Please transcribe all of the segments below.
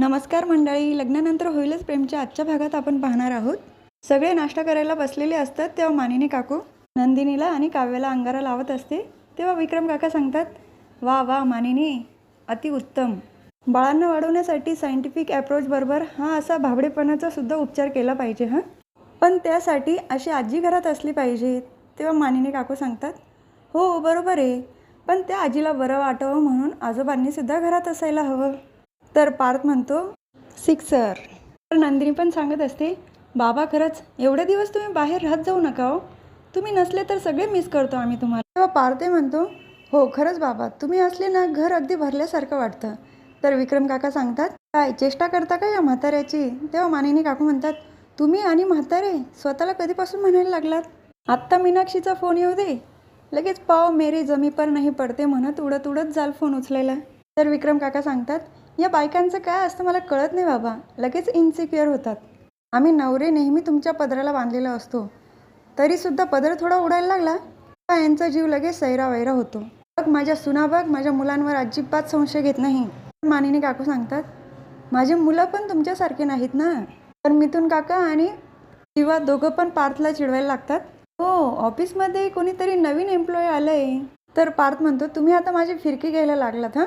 नमस्कार मंडळी. लग्नानंतर होईलच प्रेमच्या आजच्या भागात आपण पाहणार आहोत. सगळे नाश्ता करायला बसलेले असतात तेव्हा मानिनी काकू नंदिनीला आणि काव्याला अंगारा लावत असते. तेव्हा विक्रम काका सांगतात, वा वा मानिनी, अतिउत्तम. बाळांना वाढवण्यासाठी सायंटिफिक अप्रोच बरोबर हा असा भाबडेपणाचा सुद्धा उपचार केला पाहिजे हां, पण त्यासाठी अशी आजी घरात असली पाहिजे. तेव्हा मानिनी काकू सांगतात, हो बरोबर आहे, पण त्या आजीला बरं वाटावं म्हणून आजोबांनी सुद्धा घरात असायला हवं. तर पार्थ म्हणतो, सिक्सर. तर नंदिनी पण सांगत असते, बाबा खरंच एवढे दिवस तुम्ही बाहेर राहत जाऊ नका हो, तुम्ही नसले तर सगळे मिस करतो आम्ही तुम्हाला. तेव्हा पार्थ म्हणतो, हो खरंच बाबा, तुम्ही असले ना घर अगदी भरल्यासारखं वाटतं. तर विक्रम काका सांगतात, काय चेष्टा करता का या म्हाताऱ्याची. तेव्हा मानिनी काकू म्हणतात, तुम्ही आणि म्हातारे स्वतःला कधीपासून म्हणायला लागलात. आत्ता मीनाक्षीचा फोन येऊ दे, लगेच पाव मेरी जमी पर नाही पडते म्हणत उडत उडत जाल फोन उचलायला. तर विक्रम काका सांगतात, या बायकांचं काय असतं मला कळत नाही बाबा, लगेच इन्सिक्युअर होतात. आम्ही नवरे नेहमी तुमच्या पदराला बांधलेला असतो, तरीसुद्धा पदर थोडा उडायला लागला का यांचा जीव लगेच सैरावैरा होतो. बघ माझ्या सुना, बघ माझ्या मुलांवर अजिबात संशय घेत नाही. मानिनी काकू सांगतात, माझे मुलं पण तुमच्यासारखे नाहीत ना. तर मिथुन काका आणि शिवा दोघं पण पार्थला चिडवायला लागतात, हो ऑफिसमध्ये कोणीतरी नवीन एम्प्लॉई आलंय. तर पार्थ म्हणतो, तुम्ही आता माझी फिरकी घ्यायला लागलात हां,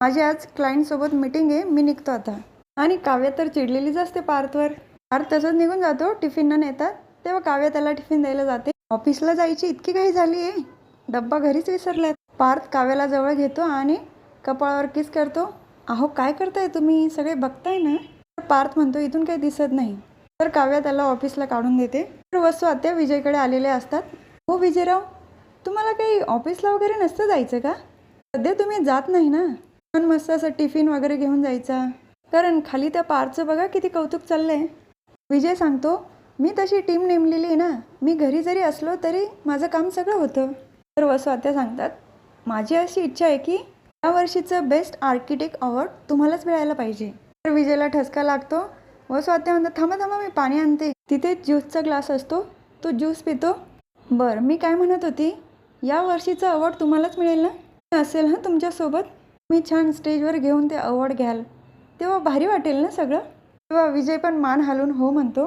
माझी आज क्लायंटसोबत मीटिंग आहे, मी निघतो आता. आणि काव्य तर चिडलेलीच असते पार्थवर. पार्थ तसंच निघून जातो. टिफिन न नेतात तेव्हा काव्य त्याला टिफिन द्यायला जाते. ऑफिसला जायची इतकी घाई झाली आहे, डब्बा घरीच विसरलात. पार्थ काव्याला जवळ घेतो आणि कपाळावर किस करतो. अहो काय करताय तुम्ही, सगळे बघताय ना. तर पार्थ म्हणतो, इथून काही दिसत नाही. तर काव्य त्याला ऑफिसला काढून देते. तर वसू आत्या विजयकडे आलेले असतात. हो विजयराव, तुम्हाला काही ऑफिसला वगैरे नसतं जायचं का, सध्या तुम्ही जात नाही ना. पण मस्त असं टिफिन वगैरे घेऊन जायचा, कारण खाली त्या पार्थचं बघा किती कौतुक चाललंय. विजय सांगतो, मी तशी टीम नेमलेली आहे ना, मी घरी जरी असलो तरी माझं काम सगळं होतं. तर वसू आत्या सांगतात, माझी अशी इच्छा आहे की या वर्षीचं बेस्ट आर्किटेक्ट अवॉर्ड तुम्हालाच मिळायला पाहिजे. तर विजयला ठसका लागतो. वसू आत्या म्हणतात, थांबा थांबा मी पाणी आणते. तिथे ज्यूसचा ग्लास असतो, तो ज्यूस पितो. बरं मी काय म्हणत होती, या वर्षीचा अवॉर्ड तुम्हालाच मिळेल ना, असेल हां तुमच्यासोबत, मी छान स्टेजवर घेऊन ते अवॉर्ड घ्याल तेव्हा भारी वाटेल ना सगळं. तेव्हा विजय पण मान हलवून हो म्हणतो.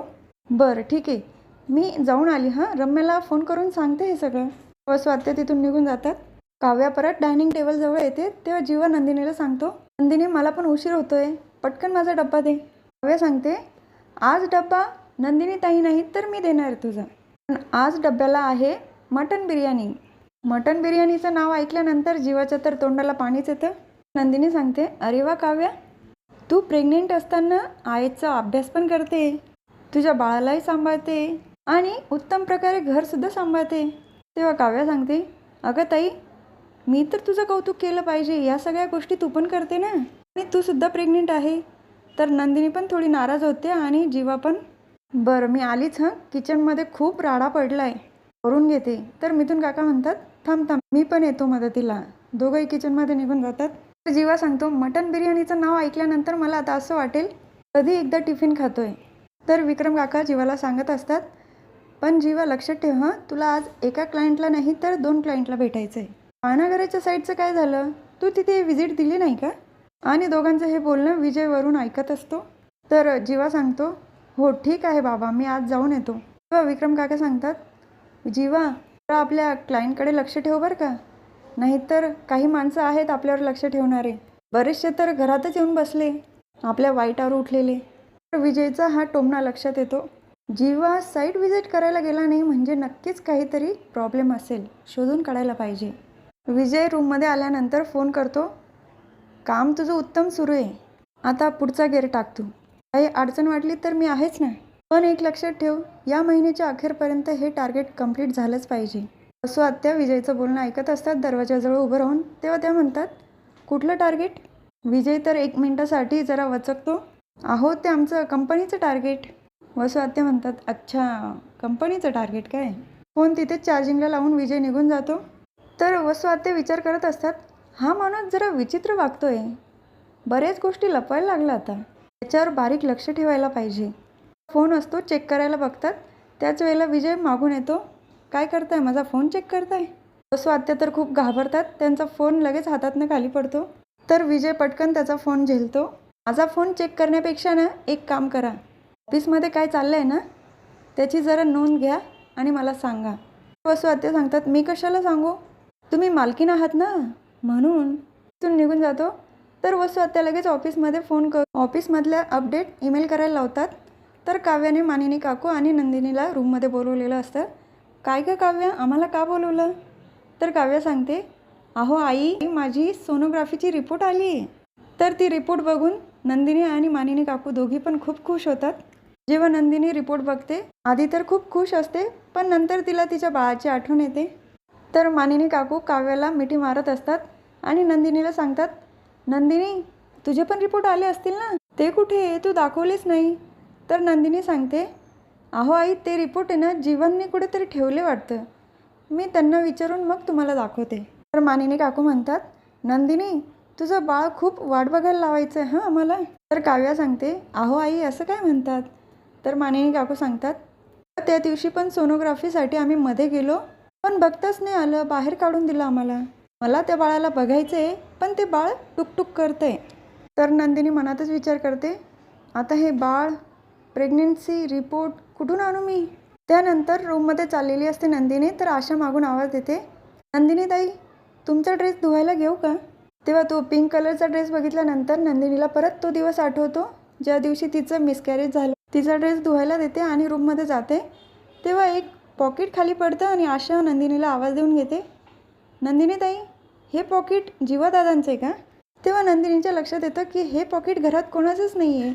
बरं ठीक आहे, मी जाऊन आली हां, रम्याला फोन करून सांगते हे सगळं. वसू आत्या तिथून निघून जातात. काव्या परत डायनिंग टेबलजवळ येते तेव्हा जीवा नंदिनीला सांगतो, नंदिनी मला पण उशीर होतोय, पटकन माझा डब्बा दे. काव्या सांगते, आज डब्बा नंदिनी ताई नाही तर मी देणार तुझा, पण आज डब्याला आहे मटन बिर्याणी. मटन बिर्याणीचं नाव ऐकल्यानंतर जीवाच्या तर तोंडाला पाणीच येतं. नंदिनी सांगते, अरे वा काव्या, तू प्रेग्नेंट असताना आईचा अभ्यास पण करते, तुझ्या बाळालाही सांभाळते आणि उत्तम प्रकारे घरसुद्धा सांभाळते. तेव्हा काव्या सांगते, अगं ताई, मी तर तुझं कौतुक केलं पाहिजे, या सगळ्या गोष्टी तू पण करते ना, आणि तू सुद्धा प्रेग्नेंट आहे. तर नंदिनी पण थोडी नाराज होते आणि जीवा पण. बरं मी आलीच हां, किचनमध्ये खूप राडा पडला आहे, करून घेते. तर मिथुन काका म्हणतात, थांब थांब मी पण येतो मदतीला. दोघंही किचनमध्ये निघून जातात. तर जीवा सांगतो, मटन बिर्याणीचं नाव ऐकल्यानंतर मला आता असं वाटेल कधी एकदा टिफिन खातोय. तर विक्रम काका जीवाला सांगत असतात, पण जीवा लक्षात ठेव हां, तुला आज एका क्लायंटला नाही तर 2 क्लायंटला भेटायचं आहे. पाळणाघराच्या साईडचं काय झालं, तू तिथे व्हिजिट दिली नाही का. आणि दोघांचं हे बोलणं विजय वरून ऐकत असतो. तर जीवा सांगतो, हो ठीक आहे बाबा, मी आज जाऊन येतो. तेव्हा विक्रम काका सांगतात, जीवा आपल्या क्लायंटकडे लक्ष ठेव बरं का, नाहीतर काही माणसं आहेत आपल्यावर लक्ष ठेवणारे, बरेचसे तर घरातच येऊन बसले आपल्या वाईटावर उठलेले. तर विजयचा हा टोमणा लक्षात येतो. जीवा साईट व्हिजिट करायला गेला नाही म्हणजे नक्कीच काहीतरी प्रॉब्लेम असेल, शोधून काढायला पाहिजे. विजय रूममध्ये आल्यानंतर फोन करतो, काम तुझं उत्तम सुरू आहे, आता पुढचा गेअर टाक तू, काही अडचण वाटली तर मी आहेच ना, पण एक लक्षात ठेव, या महिन्याच्या अखेरपर्यंत हे टार्गेट कंप्लीट झालंच पाहिजे. वसू आत्या विजयचं बोलणं ऐकत असतात दरवाजाजवळ उभं राहून. तेव्हा त्या म्हणतात, कुठलं टार्गेट. विजय तर 1 मिनिटासाठी जरा वचकतो, अहो ते आमचं कंपनीचं टार्गेट. वसू आत्या म्हणतात, अच्छा कंपनीचं टार्गेट काय. फोन तिथेच चार्जिंगला लावून विजय निघून जातो. तर वसू आत्या विचार करत असतात, हा माणूस जरा विचित्र वागतोय, बऱ्याच गोष्टी लपवायला लागला आता, त्याच्यावर बारीक लक्ष ठेवायला पाहिजे. फोन असतो, चेक करायला बघतात. त्याच वेळेला विजय मागून येतो, काय करताय, माझा फोन चेक करताय. वसू आत्या तर खूप घाबरतात, त्यांचा फोन लगेच हातातनं खाली पडतो. तर विजय पटकन त्याचा फोन झेलतो माझा फोन चेक करण्यापेक्षा ना एक काम करा, ऑफिसमध्ये काय चाललं आहे ना त्याची जरा नोंद घ्या आणि मला सांगा. वसू आत्या सांगतात, मी कशाला सांगू, तुम्ही मालकीण आहात ना, म्हणून. तिथून निघून जातो. तर वसू आत्या लगेच ऑफिसमध्ये फोन ऑफिसमधल्या अपडेट ईमेल करायला लावतात. तर काव्याने मानिनी काकू आणि नंदिनीला रूममध्ये बोलवलेलं असतं. काय गं काव्या, आम्हाला का बोलवलं? तर काव्या सांगते, अहो आई, माझी सोनोग्राफीची रिपोर्ट आली आहे. तर ती रिपोर्ट बघून नंदिनी आणि मानिनी काकू दोघी पण खूप खुश होतात. जेव्हा नंदिनी रिपोर्ट बघते, आधी तर खूप खुश असते, पण नंतर तिला तिच्या बाळाची आठवण येते. तर मानिनी काकू काव्याला मिठी मारत असतात आणि नंदिनीला सांगतात, नंदिनी, तुझे पण रिपोर्ट आले असतील ना, ते कुठे, तू दाखवलेच नाही. तर नंदिनी सांगते, अहो आई, ते रिपोर्ट आहे ना जीवनने कुठेतरी ठेवले वाटतं, मी त्यांना विचारून मग तुम्हाला दाखवते. तर मानिनी काकू म्हणतात, नंदिनी, तुझं बाळ खूप वाट बघायला लावायचं आहे हां आम्हाला. तर काव्या सांगते, अहो आई, असं काय म्हणतात? तर मानिनी काकू सांगतात, त्या दिवशी पण सोनोग्राफीसाठी आम्ही मध्ये गेलो, पण बघताच नाही आलं, बाहेर काढून दिलं आम्हाला. मला त्या बाळाला बघायचं आहे, पण ते बाळ टुकटुक करतंय. तर नंदिनी मनातच विचार करते, आता हे बाळ, प्रेग्नेन्सी रिपोर्ट कुठून आणू मी? त्यानंतर रूममध्ये चाललेली असते नंदिनी. तर आशा मागून आवाज देते, नंदिनी ताई, तुमचा ड्रेस धुवायला घेऊ का? तेव्हा तो पिंक कलरचा ड्रेस बघितल्यानंतर नंदिनीला परत तो दिवस आठवतो ज्या दिवशी तिचं मिसकॅरेज झालं. तिचा ड्रेस धुवायला देते आणि रूममध्ये जाते. तेव्हा एक पॉकेट खाली पडतं आणि आशा नंदिनीला आवाज देऊन घेते, नंदिनी ताई, हे पॉकेट जीवादादांचं आहे का? तेव्हा नंदिनीच्या लक्षात येतं की हे पॉकेट घरात कोणाचंच नाही आहे.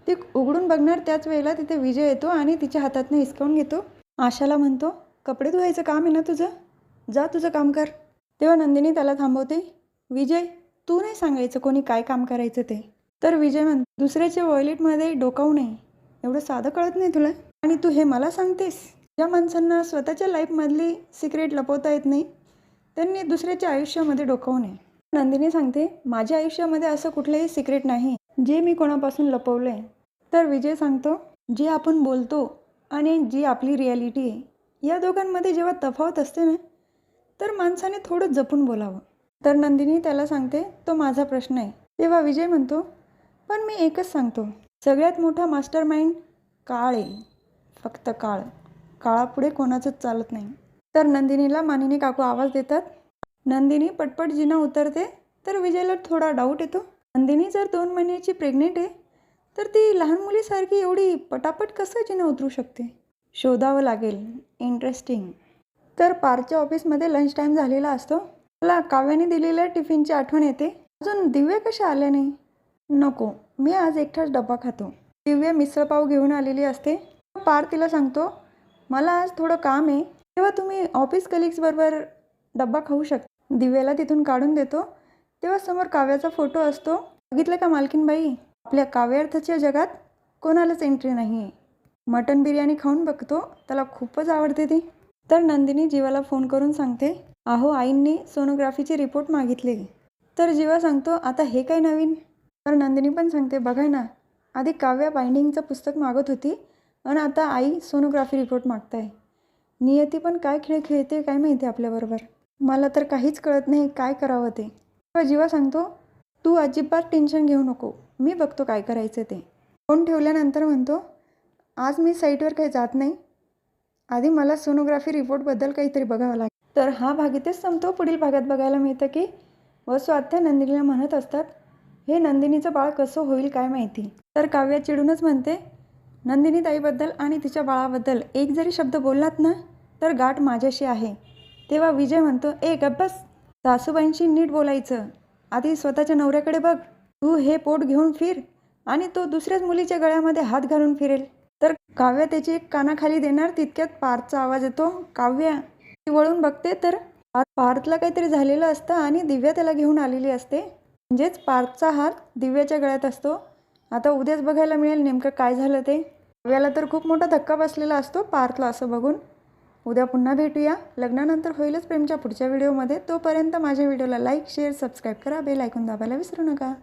ती उघडून बघणार त्याच वेळेला तिथे विजय येतो आणि तिच्या हातातनं हिसकावून घेतो. आशाला म्हणतो, कपडे धुवायचं काम आहे ना तुझं, जा तुझं काम कर. तेव्हा नंदिनी त्याला थांबवते, विजय, तू नाही सांगायचं कोणी काय काम करायचं ते. तर विजय म्हणतो, दुसऱ्याच्या वॉयलेटमध्ये डोकावू नये, एवढं साधं कळत नाही तुला, आणि तू हे मला सांगतेस? ज्या माणसांना स्वतःच्या लाईफमधली सिक्रेट लपवता येत नाही त्यांनी दुसऱ्याच्या आयुष्यामध्ये डोकावू नये. नंदिनी सांगते, माझ्या आयुष्यामध्ये असं कुठलंही सिक्रेट नाही जे मी कोणापासून लपवलं आहे. तर विजय सांगतो, जे आपण बोलतो आणि जी आपली रिॲलिटी आहे या दोघांमध्ये जेव्हा तफावत असते ना, तर माणसाने थोडं जपून बोलावं. तर नंदिनी त्याला सांगते, तो माझा प्रश्न आहे. तेव्हा विजय म्हणतो, पण मी एकच सांगतो, सगळ्यात मोठा मास्टर माइंड काळ आहे, फक्त काळ, काळापुढे कोणाचंच चालत नाही. तर नंदिनीला मानिनी काकू आवाज देतात. नंदिनी पटपट जिना उतरते. तर विजयला थोडा डाऊट येतो, नंदिनी जर 2 महिन्याची प्रेग्नेंट आहे तर ती लहान मुलीसारखी एवढी पटापट कसं जिना उतरू शकते? शोधावं लागेल, इंटरेस्टिंग. तर पारच्या ऑफिसमध्ये लंच टाईम झालेला असतो. मला काव्याने दिलेल्या टिफिनची आठवण येते. अजून दिव्या कशा आल्या नाही? नको, मी आज एकटाच डब्बा खातो. दिव्या मिसळपाव घेऊन आलेली असते. पार तिला सांगतो, मला आज थोडं काम आहे, तेव्हा तुम्ही ऑफिस कलिग्सबरोबर डब्बा खाऊ शकता. दिव्याला तिथून काढून देतो. तेव्हा समोर काव्याचा फोटो असतो. बघितलं का मालकीनबाई, आपल्या काव्यार्थाच्या जगात कोणालाच एंट्री नाही आहे. मटन बिर्याणी खाऊन बघतो, त्याला खूपच आवडते ती. तर नंदिनी जीवाला फोन करून सांगते, अहो आईंनी सोनोग्राफीची रिपोर्ट मागितली. तर जीवा सांगतो, आता हे काय नवीन? तर नंदिनी पण सांगते, बघाय ना, आधी काव्या बाइंडिंगचं पुस्तक मागत होती आणि आता आई सोनोग्राफी रिपोर्ट मागताय. नियती पण काय खेळ खेळते काय माहिती आपल्याबरोबर. मला तर काहीच कळत नाही काय करावं ते. तेव्हा जीवा सांगतो, तू अजिबात टेन्शन घेऊ नको, मी बघतो काय करायचं ते. फोन ठेवल्यानंतर म्हणतो, आज मी साईटवर काही जात नाही, आधी मला सोनोग्राफी रिपोर्टबद्दल काहीतरी बघावं लागेल. तर हा भाग इथेच संपतो. पुढील भागात बघायला मिळतं की वसू आत्या नंदिनीला म्हणत असतात, हे नंदिनीचं बाळ कसं होईल काय माहिती. तर काव्या चिडूनच म्हणते, नंदिनी ताईबद्दल आणि तिच्या बाळाबद्दल एक जरी शब्द बोललात ना तर गाठ माझ्याशी आहे. तेव्हा विजय म्हणतो, गप्प बस, सासूबाईंशी नीट बोलायचं, आधी स्वतःच्या नवऱ्याकडे बघ. तू हे पोट घेऊन फिर आणि तो दुसऱ्याच मुलीच्या गळ्यामध्ये हात घालून फिरेल. तर काव्या त्याची एक कानाखाली देणार, तितक्यात पार्थचा आवाज येतो, काव्या. ती वळून बघते तर पार्थला काहीतरी झालेलं असतं आणि दिव्या त्याला घेऊन आलेली असते. म्हणजेच पार्थचा हात दिव्याच्या गळ्यात असतो. आता उद्याच बघायला मिळेल नेमकं काय झालं ते. काव्याला तर खूप मोठा धक्का बसलेला असतो पार्थला असं बघून. उद्या पुन्हा भेटूया. लग्नानंतर होईलच प्रेमच्या पुढच्या व्हिडिओमध्ये. तोपर्यंत माझ्या व्हिडिओला लाईक, शेअर, सबस्क्राईब करा. बेल आयकॉन दाबायला विसरू नका.